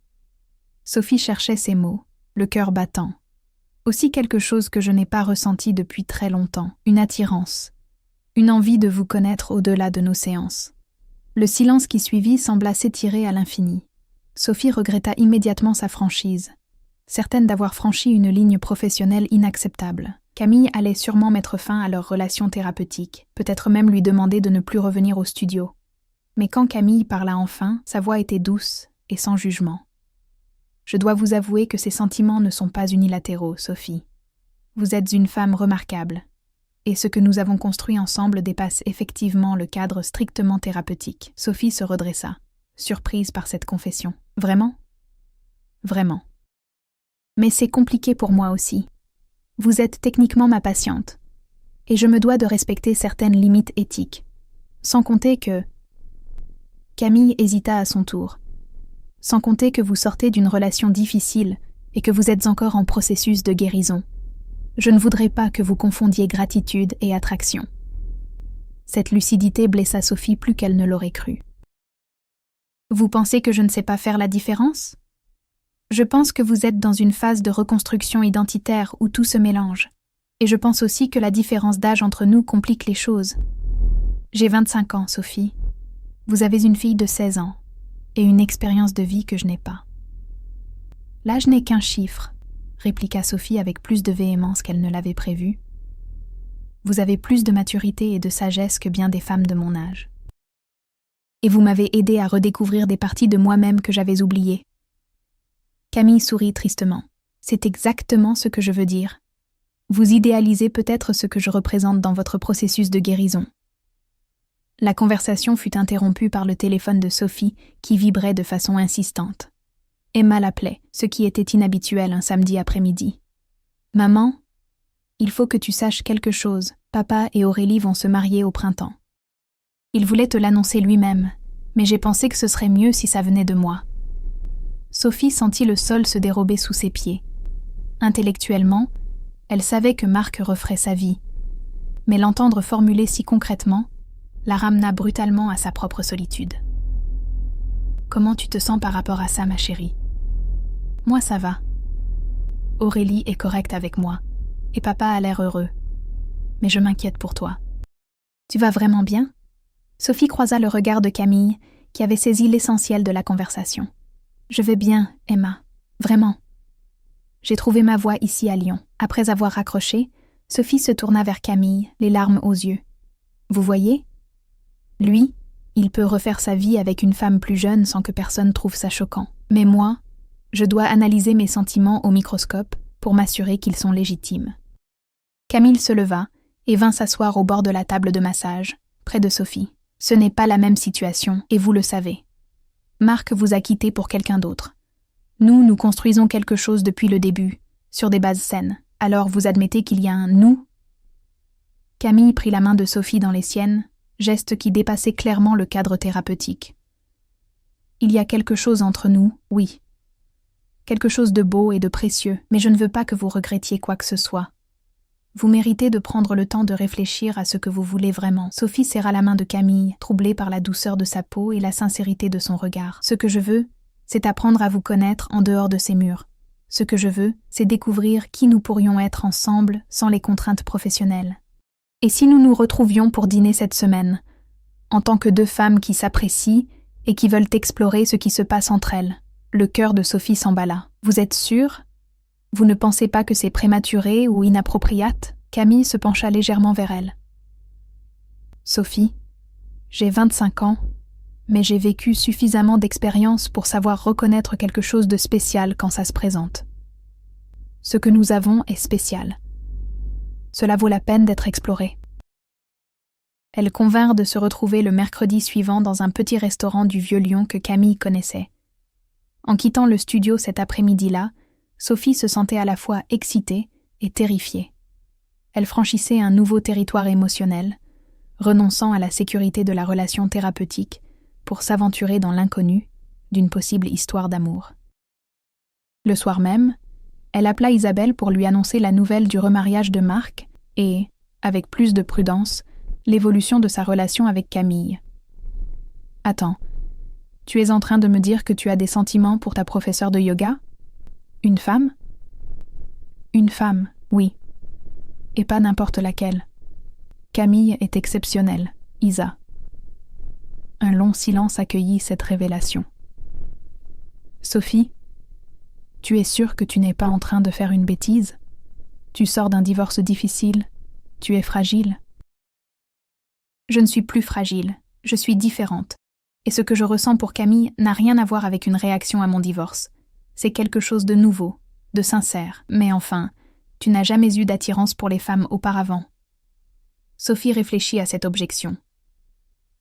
Sophie cherchait ses mots, le cœur battant. Aussi quelque chose que je n'ai pas ressenti depuis très longtemps, une attirance, une envie de vous connaître au-delà de nos séances. » Le silence qui suivit sembla s'étirer à l'infini. Sophie regretta immédiatement sa franchise, certaine d'avoir franchi une ligne professionnelle inacceptable. Camille allait sûrement mettre fin à leur relation thérapeutique, peut-être même lui demander de ne plus revenir au studio. Mais quand Camille parla enfin, sa voix était douce et sans jugement. « Je dois vous avouer que ces sentiments ne sont pas unilatéraux, Sophie. Vous êtes une femme remarquable, et ce que nous avons construit ensemble dépasse effectivement le cadre strictement thérapeutique. » Sophie se redressa, surprise par cette confession. « Vraiment ? » ?»« Vraiment. Mais c'est compliqué pour moi aussi. Vous êtes techniquement ma patiente, et je me dois de respecter certaines limites éthiques. Sans compter que... » Camille hésita à son tour. « Sans compter que vous sortez d'une relation difficile et que vous êtes encore en processus de guérison. Je ne voudrais pas que vous confondiez gratitude et attraction. » Cette lucidité blessa Sophie plus qu'elle ne l'aurait cru. « Vous pensez que je ne sais pas faire la différence ? Je pense que vous êtes dans une phase de reconstruction identitaire où tout se mélange. Et je pense aussi que la différence d'âge entre nous complique les choses. J'ai 25 ans, Sophie. Vous avez une fille de 16 ans et une expérience de vie que je n'ai pas. » « L'âge n'est qu'un chiffre, » répliqua Sophie avec plus de véhémence qu'elle ne l'avait prévu. « Vous avez plus de maturité et de sagesse que bien des femmes de mon âge. Et vous m'avez aidé à redécouvrir des parties de moi-même que j'avais oubliées. » Camille sourit tristement. « C'est exactement ce que je veux dire. Vous idéalisez peut-être ce que je représente dans votre processus de guérison. » La conversation fut interrompue par le téléphone de Sophie qui vibrait de façon insistante. Emma l'appelait, ce qui était inhabituel un samedi après-midi. « Maman, il faut que tu saches quelque chose. Papa et Aurélie vont se marier au printemps. Il voulait te l'annoncer lui-même, mais j'ai pensé que ce serait mieux si ça venait de moi. » Sophie sentit le sol se dérober sous ses pieds. Intellectuellement, elle savait que Marc referait sa vie, mais l'entendre formuler si concrètement la ramena brutalement à sa propre solitude. « Comment tu te sens par rapport à ça, ma chérie ? » ?»« Moi, ça va. Aurélie est correcte avec moi, et papa a l'air heureux. Mais je m'inquiète pour toi. »« Tu vas vraiment bien ?» Sophie croisa le regard de Camille, qui avait saisi l'essentiel de la conversation. « Je vais bien, Emma. Vraiment. J'ai trouvé ma voie ici à Lyon. » Après avoir raccroché, Sophie se tourna vers Camille, les larmes aux yeux. « Vous voyez ? Lui, il peut refaire sa vie avec une femme plus jeune sans que personne trouve ça choquant. Mais moi, je dois analyser mes sentiments au microscope pour m'assurer qu'ils sont légitimes. » Camille se leva et vint s'asseoir au bord de la table de massage, près de Sophie. « Ce n'est pas la même situation, et vous le savez. Marc vous a quitté pour quelqu'un d'autre. Nous construisons quelque chose depuis le début, sur des bases saines. Alors vous admettez qu'il y a un « nous » ? Camille prit la main de Sophie dans les siennes, geste qui dépassait clairement le cadre thérapeutique. « Il y a quelque chose entre nous, oui. Quelque chose de beau et de précieux, mais je ne veux pas que vous regrettiez quoi que ce soit. Vous méritez de prendre le temps de réfléchir à ce que vous voulez vraiment. » Sophie serra la main de Camille, troublée par la douceur de sa peau et la sincérité de son regard. « Ce que je veux, c'est apprendre à vous connaître en dehors de ces murs. Ce que je veux, c'est découvrir qui nous pourrions être ensemble sans les contraintes professionnelles. Et si nous nous retrouvions pour dîner cette semaine, en tant que deux femmes qui s'apprécient et qui veulent explorer ce qui se passe entre elles ?» Le cœur de Sophie s'emballa. « Vous êtes sûre ? Vous ne pensez pas que c'est prématuré ou inappropriate ?» Camille se pencha légèrement vers elle. « Sophie, j'ai 25 ans, mais j'ai vécu suffisamment d'expérience pour savoir reconnaître quelque chose de spécial quand ça se présente. Ce que nous avons est spécial. Cela vaut la peine d'être exploré. » Elles convinrent de se retrouver le mercredi suivant dans un petit restaurant du Vieux-Lyon que Camille connaissait. En quittant le studio cet après-midi-là, Sophie se sentait à la fois excitée et terrifiée. Elle franchissait un nouveau territoire émotionnel, renonçant à la sécurité de la relation thérapeutique pour s'aventurer dans l'inconnu d'une possible histoire d'amour. Le soir même, elle appela Isabelle pour lui annoncer la nouvelle du remariage de Marc et, avec plus de prudence, l'évolution de sa relation avec Camille. « Attends, tu es en train de me dire que tu as des sentiments pour ta professeure de yoga ? Une femme ? » ?»« Une femme, oui. Et pas n'importe laquelle. Camille est exceptionnelle, Isa. » Un long silence accueillit cette révélation. « Sophie, tu es sûre que tu n'es pas en train de faire une bêtise ? Tu sors d'un divorce difficile. Tu es fragile. Je ne suis plus fragile. Je suis différente. Et ce que je ressens pour Camille n'a rien à voir avec une réaction à mon divorce. C'est quelque chose de nouveau, de sincère. Mais enfin, tu n'as jamais eu d'attirance pour les femmes auparavant. Sophie réfléchit à cette objection.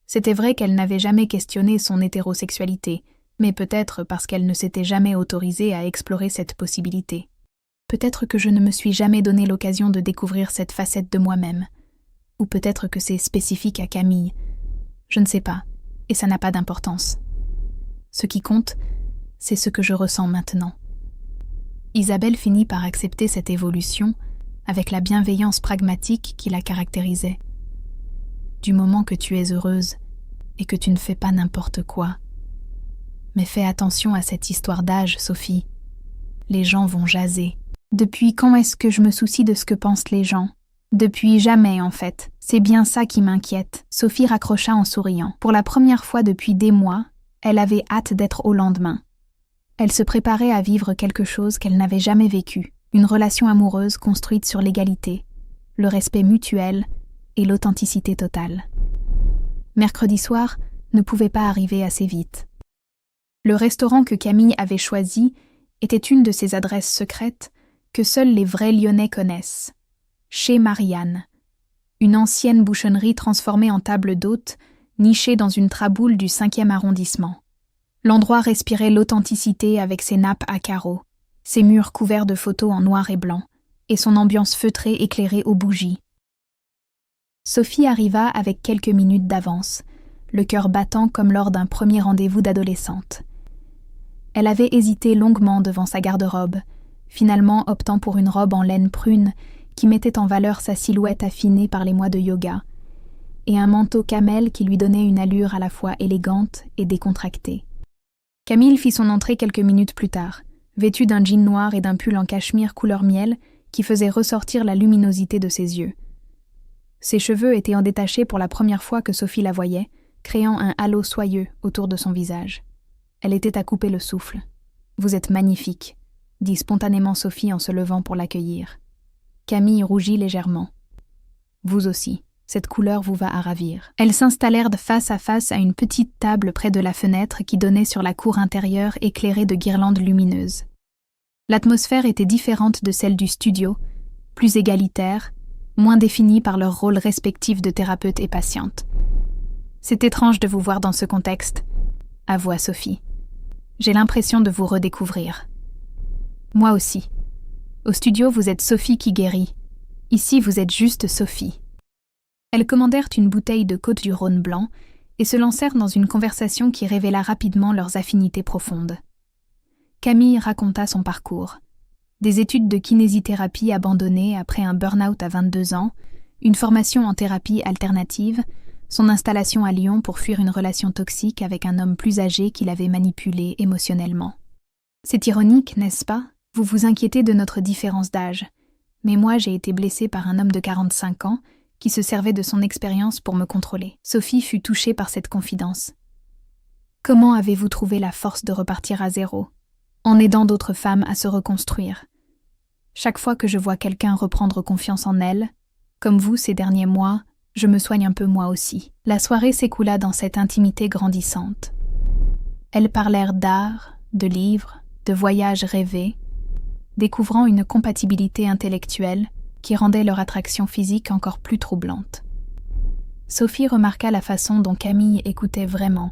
C'était vrai qu'elle n'avait jamais questionné son hétérosexualité, mais peut-être parce qu'elle ne s'était jamais autorisée à explorer cette possibilité. Peut-être que je ne me suis jamais donné l'occasion de découvrir cette facette de moi-même. Ou peut-être que c'est spécifique à Camille. Je ne sais pas, et ça n'a pas d'importance. Ce qui compte, c'est ce que je ressens maintenant. Isabelle finit par accepter cette évolution avec la bienveillance pragmatique qui la caractérisait. Du moment que tu es heureuse et que tu ne fais pas n'importe quoi. Mais fais attention à cette histoire d'âge, Sophie. Les gens vont jaser. Depuis quand est-ce que je me soucie de ce que pensent les gens ? Depuis jamais, en fait. C'est bien ça qui m'inquiète. Sophie raccrocha en souriant. Pour la première fois depuis des mois, elle avait hâte d'être au lendemain. Elle se préparait à vivre quelque chose qu'elle n'avait jamais vécu. Une relation amoureuse construite sur l'égalité, le respect mutuel et l'authenticité totale. Mercredi soir ne pouvait pas arriver assez vite. Le restaurant que Camille avait choisi était une de ces adresses secrètes que seuls les vrais Lyonnais connaissent. Chez Marianne, une ancienne bouchonnerie transformée en table d'hôte, nichée dans une traboule du 5e arrondissement. L'endroit respirait l'authenticité avec ses nappes à carreaux, ses murs couverts de photos en noir et blanc, et son ambiance feutrée éclairée aux bougies. Sophie arriva avec quelques minutes d'avance, le cœur battant comme lors d'un premier rendez-vous d'adolescente. Elle avait hésité longuement devant sa garde-robe, finalement optant pour une robe en laine prune qui mettait en valeur sa silhouette affinée par les mois de yoga, et un manteau camel qui lui donnait une allure à la fois élégante et décontractée. Camille fit son entrée quelques minutes plus tard, vêtue d'un jean noir et d'un pull en cachemire couleur miel qui faisait ressortir la luminosité de ses yeux. Ses cheveux étaient en détaché pour la première fois que Sophie la voyait, créant un halo soyeux autour de son visage. Elle était à couper le souffle. « Vous êtes magnifique », dit spontanément Sophie en se levant pour l'accueillir. Camille rougit légèrement. « Vous aussi, cette couleur vous va à ravir. » Elles s'installèrent face à face à une petite table près de la fenêtre qui donnait sur la cour intérieure éclairée de guirlandes lumineuses. L'atmosphère était différente de celle du studio, plus égalitaire, moins définie par leurs rôles respectifs de thérapeute et patiente. « C'est étrange de vous voir dans ce contexte, » avoua Sophie. « J'ai l'impression de vous redécouvrir. » « Moi aussi. Au studio, vous êtes Sophie qui guérit. Ici, vous êtes juste Sophie. » Elles commandèrent une bouteille de Côte-du-Rhône blanc et se lancèrent dans une conversation qui révéla rapidement leurs affinités profondes. Camille raconta son parcours. Des études de kinésithérapie abandonnées après un burn-out à 22 ans, une formation en thérapie alternative, son installation à Lyon pour fuir une relation toxique avec un homme plus âgé qui l'avait manipulée émotionnellement. « C'est ironique, n'est-ce pas ? Vous vous inquiétez de notre différence d'âge. Mais moi, j'ai été blessée par un homme de 45 ans qui se servait de son expérience pour me contrôler. » Sophie fut touchée par cette confidence. « Comment avez-vous trouvé la force de repartir à zéro, en aidant d'autres femmes à se reconstruire ? Chaque fois que je vois quelqu'un reprendre confiance en elle, comme vous ces derniers mois, je me soigne un peu moi aussi. » La soirée s'écoula dans cette intimité grandissante. Elles parlèrent d'art, de livres, de voyages rêvés, découvrant une compatibilité intellectuelle qui rendait leur attraction physique encore plus troublante. Sophie remarqua la façon dont Camille écoutait vraiment,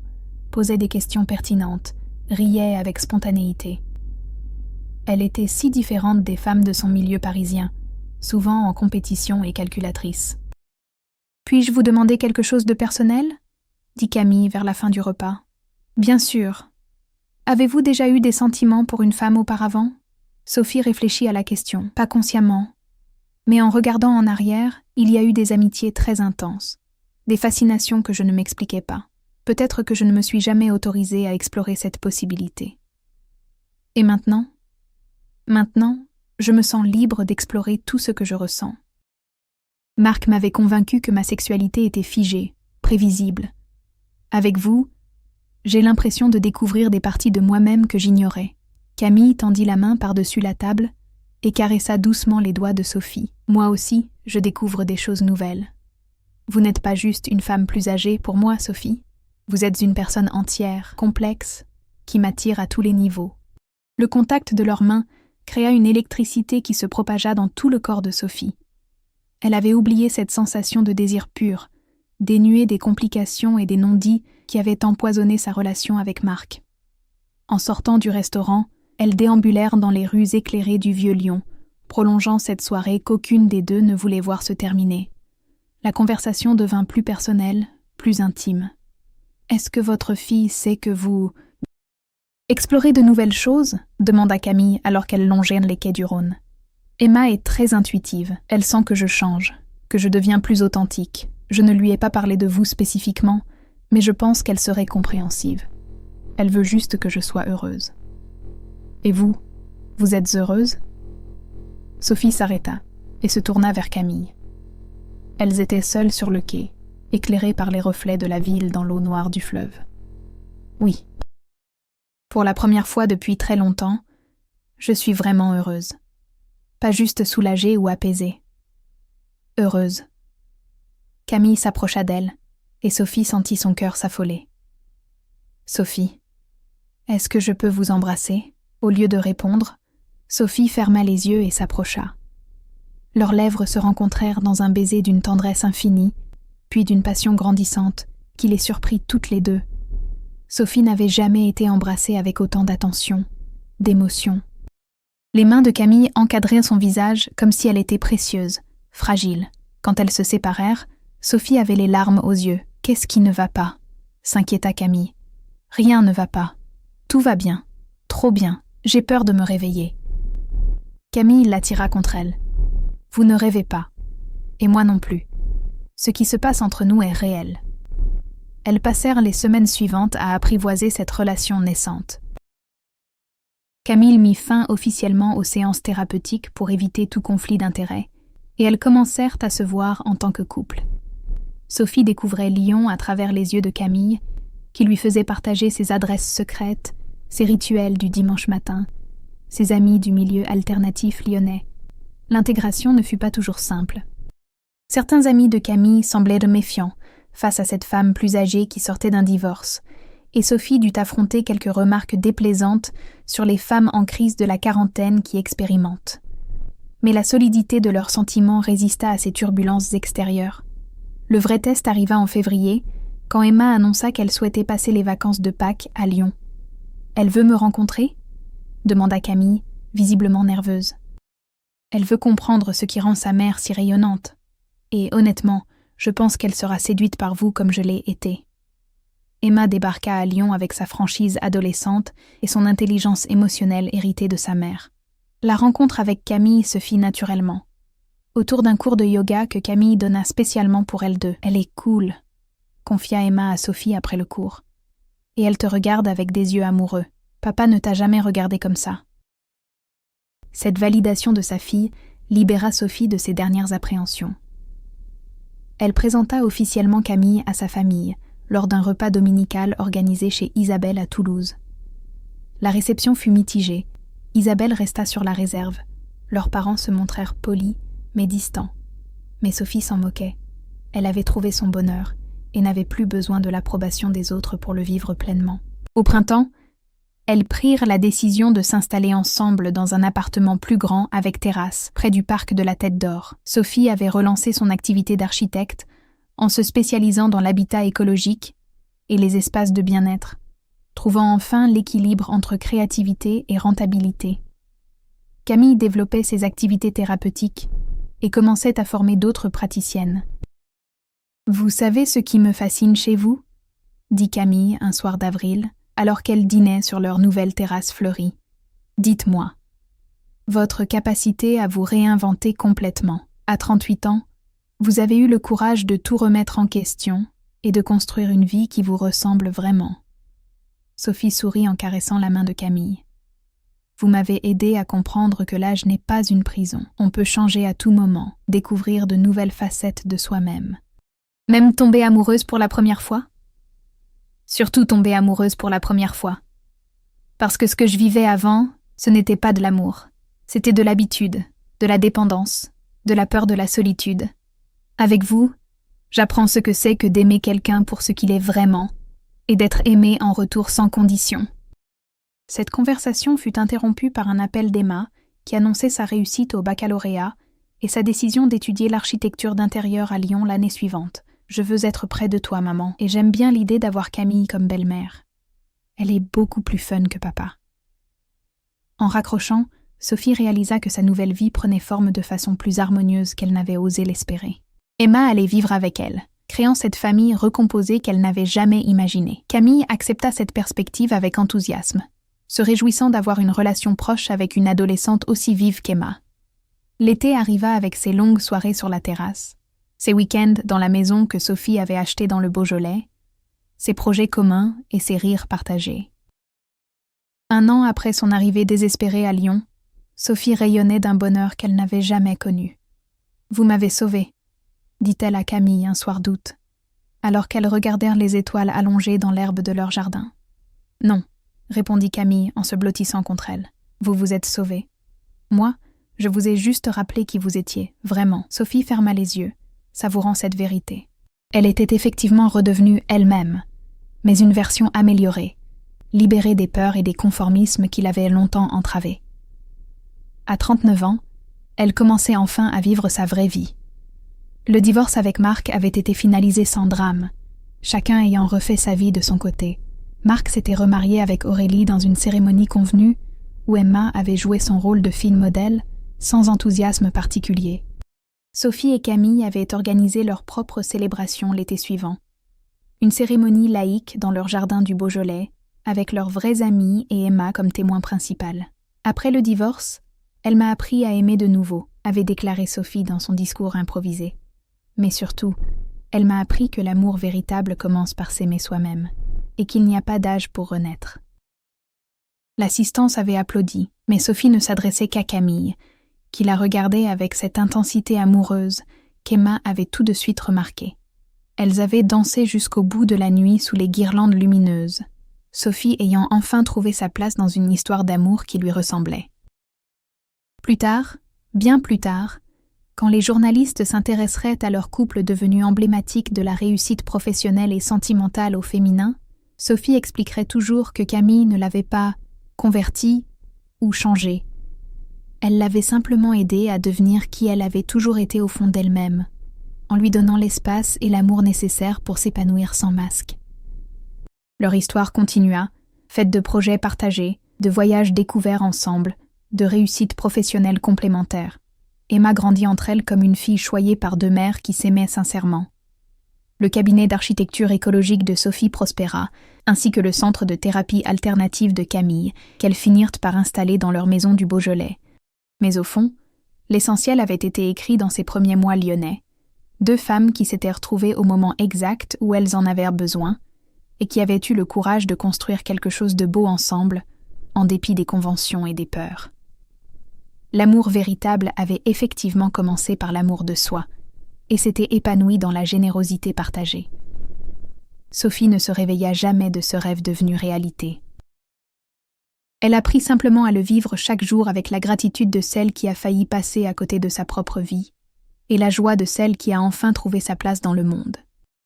posait des questions pertinentes, riait avec spontanéité. Elle était si différente des femmes de son milieu parisien, souvent en compétition et calculatrice. « Puis-je vous demander quelque chose de personnel ?» dit Camille vers la fin du repas. « Bien sûr. Avez-vous déjà eu des sentiments pour une femme auparavant ?» Sophie réfléchit à la question, pas consciemment. Mais en regardant en arrière, il y a eu des amitiés très intenses, des fascinations que je ne m'expliquais pas. Peut-être que je ne me suis jamais autorisée à explorer cette possibilité. Et maintenant ? Maintenant, je me sens libre d'explorer tout ce que je ressens. Marc m'avait convaincue que ma sexualité était figée, prévisible. Avec vous, j'ai l'impression de découvrir des parties de moi-même que j'ignorais. Camille tendit la main par-dessus la table et caressa doucement les doigts de Sophie. « Moi aussi, je découvre des choses nouvelles. Vous n'êtes pas juste une femme plus âgée pour moi, Sophie. Vous êtes une personne entière, complexe, qui m'attire à tous les niveaux. » Le contact de leurs mains créa une électricité qui se propagea dans tout le corps de Sophie. Elle avait oublié cette sensation de désir pur, dénuée des complications et des non-dits qui avaient empoisonné sa relation avec Marc. En sortant du restaurant, elles déambulèrent dans les rues éclairées du Vieux-Lyon, prolongeant cette soirée qu'aucune des deux ne voulait voir se terminer. La conversation devint plus personnelle, plus intime. « Est-ce que votre fille sait que vous... » « Explorer de nouvelles choses ?» demanda Camille alors qu'elles longeaient les quais du Rhône. « Emma est très intuitive, elle sent que je change, que je deviens plus authentique. Je ne lui ai pas parlé de vous spécifiquement, mais je pense qu'elle serait compréhensive. Elle veut juste que je sois heureuse. » « Et vous, vous êtes heureuse ?» Sophie s'arrêta et se tourna vers Camille. Elles étaient seules sur le quai, éclairées par les reflets de la ville dans l'eau noire du fleuve. « Oui. Pour la première fois depuis très longtemps, je suis vraiment heureuse. Pas juste soulagée ou apaisée. Heureuse. » Camille s'approcha d'elle, et Sophie sentit son cœur s'affoler. « Sophie, est-ce que je peux vous embrasser ?» Au lieu de répondre, Sophie ferma les yeux et s'approcha. Leurs lèvres se rencontrèrent dans un baiser d'une tendresse infinie, puis d'une passion grandissante, qui les surprit toutes les deux. Sophie n'avait jamais été embrassée avec autant d'attention, d'émotion. Les mains de Camille encadraient son visage comme si elle était précieuse, fragile. Quand elles se séparèrent, Sophie avait les larmes aux yeux. « Qu'est-ce qui ne va pas ?» s'inquiéta Camille. « Rien ne va pas. Tout va bien. Trop bien. J'ai peur de me réveiller. » Camille l'attira contre elle. « Vous ne rêvez pas. Et moi non plus. Ce qui se passe entre nous est réel. » Elles passèrent les semaines suivantes à apprivoiser cette relation naissante. Camille mit fin officiellement aux séances thérapeutiques pour éviter tout conflit d'intérêts, et elles commencèrent à se voir en tant que couple. Sophie découvrait Lyon à travers les yeux de Camille, qui lui faisait partager ses adresses secrètes, ses rituels du dimanche matin, ses amis du milieu alternatif lyonnais. L'intégration ne fut pas toujours simple. Certains amis de Camille semblaient méfiants face à cette femme plus âgée qui sortait d'un divorce, et Sophie dut affronter quelques remarques déplaisantes sur les femmes en crise de la quarantaine qui expérimentent. Mais la solidité de leurs sentiments résista à ces turbulences extérieures. Le vrai test arriva en février, quand Emma annonça qu'elle souhaitait passer les vacances de Pâques à Lyon. « Elle veut me rencontrer ?» demanda Camille, visiblement nerveuse. « Elle veut comprendre ce qui rend sa mère si rayonnante. Et honnêtement, je pense qu'elle sera séduite par vous comme je l'ai été. » Emma débarqua à Lyon avec sa franchise adolescente et son intelligence émotionnelle héritée de sa mère. La rencontre avec Camille se fit naturellement, autour d'un cours de yoga que Camille donna spécialement pour elles deux. « Elle est cool », confia Emma à Sophie après le cours. « Et elle te regarde avec des yeux amoureux. Papa ne t'a jamais regardé comme ça. » Cette validation de sa fille libéra Sophie de ses dernières appréhensions. Elle présenta officiellement Camille à sa famille lors d'un repas dominical organisé chez Isabelle à Toulouse. La réception fut mitigée. Isabelle resta sur la réserve. Leurs parents se montrèrent polis, mais distants. Mais Sophie s'en moquait. Elle avait trouvé son bonheur et n'avait plus besoin de l'approbation des autres pour le vivre pleinement. Au printemps, elles prirent la décision de s'installer ensemble dans un appartement plus grand avec terrasse, près du parc de la Tête d'Or. Sophie avait relancé son activité d'architecte en se spécialisant dans l'habitat écologique et les espaces de bien-être, trouvant enfin l'équilibre entre créativité et rentabilité. Camille développait ses activités thérapeutiques et commençait à former d'autres praticiennes. « Vous savez ce qui me fascine chez vous ?» dit Camille un soir d'avril, alors qu'elles dînaient sur leur nouvelle terrasse fleurie. « Dites-moi. Votre capacité à vous réinventer complètement. À 38 ans, vous avez eu le courage de tout remettre en question et de construire une vie qui vous ressemble vraiment. » Sophie sourit en caressant la main de Camille. « Vous m'avez aidé à comprendre que l'âge n'est pas une prison. On peut changer à tout moment, découvrir de nouvelles facettes de soi-même. » Même tomber amoureuse pour la première fois ? Surtout tomber amoureuse pour la première fois. Parce que ce que je vivais avant, ce n'était pas de l'amour. C'était de l'habitude, de la dépendance, de la peur de la solitude. Avec vous, j'apprends ce que c'est que d'aimer quelqu'un pour ce qu'il est vraiment, et d'être aimé en retour sans condition. Cette conversation fut interrompue par un appel d'Emma, qui annonçait sa réussite au baccalauréat et sa décision d'étudier l'architecture d'intérieur à Lyon l'année suivante. « Je veux être près de toi, maman, et j'aime bien l'idée d'avoir Camille comme belle-mère. Elle est beaucoup plus fun que papa. » En raccrochant, Sophie réalisa que sa nouvelle vie prenait forme de façon plus harmonieuse qu'elle n'avait osé l'espérer. Emma allait vivre avec elle, créant cette famille recomposée qu'elle n'avait jamais imaginée. Camille accepta cette perspective avec enthousiasme, se réjouissant d'avoir une relation proche avec une adolescente aussi vive qu'Emma. L'été arriva avec ses longues soirées sur la terrasse, ses week-ends dans la maison que Sophie avait achetée dans le Beaujolais, ses projets communs et ses rires partagés. 1 an après son arrivée désespérée à Lyon, Sophie rayonnait d'un bonheur qu'elle n'avait jamais connu. « Vous m'avez sauvée », dit-elle à Camille un soir d'août, alors qu'elles regardèrent les étoiles allongées dans l'herbe de leur jardin. « Non », répondit Camille en se blottissant contre elle. « Vous vous êtes sauvée. Moi, je vous ai juste rappelé qui vous étiez, vraiment. » Sophie ferma les yeux, savourant cette vérité. Elle était effectivement redevenue elle-même, mais une version améliorée, libérée des peurs et des conformismes qui l'avaient longtemps entravée. À 39 ans, elle commençait enfin à vivre sa vraie vie. Le divorce avec Marc avait été finalisé sans drame, chacun ayant refait sa vie de son côté. Marc s'était remarié avec Aurélie dans une cérémonie convenue où Emma avait joué son rôle de fine modèle sans enthousiasme particulier. Sophie et Camille avaient organisé leur propre célébration l'été suivant. Une cérémonie laïque dans leur jardin du Beaujolais, avec leurs vrais amis et Emma comme témoin principal. Après le divorce, elle m'a appris à aimer de nouveau, avait déclaré Sophie dans son discours improvisé. Mais surtout, elle m'a appris que l'amour véritable commence par s'aimer soi-même, et qu'il n'y a pas d'âge pour renaître. L'assistance avait applaudi, mais Sophie ne s'adressait qu'à Camille, qui la regardait avec cette intensité amoureuse qu'Emma avait tout de suite remarquée. Elles avaient dansé jusqu'au bout de la nuit sous les guirlandes lumineuses, Sophie ayant enfin trouvé sa place dans une histoire d'amour qui lui ressemblait. Plus tard, bien plus tard, quand les journalistes s'intéresseraient à leur couple devenu emblématique de la réussite professionnelle et sentimentale au féminin, Sophie expliquerait toujours que Camille ne l'avait pas convertie ou changée. Elle l'avait simplement aidée à devenir qui elle avait toujours été au fond d'elle-même, en lui donnant l'espace et l'amour nécessaires pour s'épanouir sans masque. Leur histoire continua, faite de projets partagés, de voyages découverts ensemble, de réussites professionnelles complémentaires. Emma grandit entre elles comme une fille choyée par 2 mères qui s'aimaient sincèrement. Le cabinet d'architecture écologique de Sophie prospéra, ainsi que le centre de thérapie alternative de Camille, qu'elles finirent par installer dans leur maison du Beaujolais. Mais au fond, l'essentiel avait été écrit dans ces premiers mois lyonnais. 2 femmes qui s'étaient retrouvées au moment exact où elles en avaient besoin, et qui avaient eu le courage de construire quelque chose de beau ensemble, en dépit des conventions et des peurs. L'amour véritable avait effectivement commencé par l'amour de soi, et s'était épanoui dans la générosité partagée. Sophie ne se réveilla jamais de ce rêve devenu réalité. Elle apprit simplement à le vivre chaque jour avec la gratitude de celle qui a failli passer à côté de sa propre vie, et la joie de celle qui a enfin trouvé sa place dans le monde.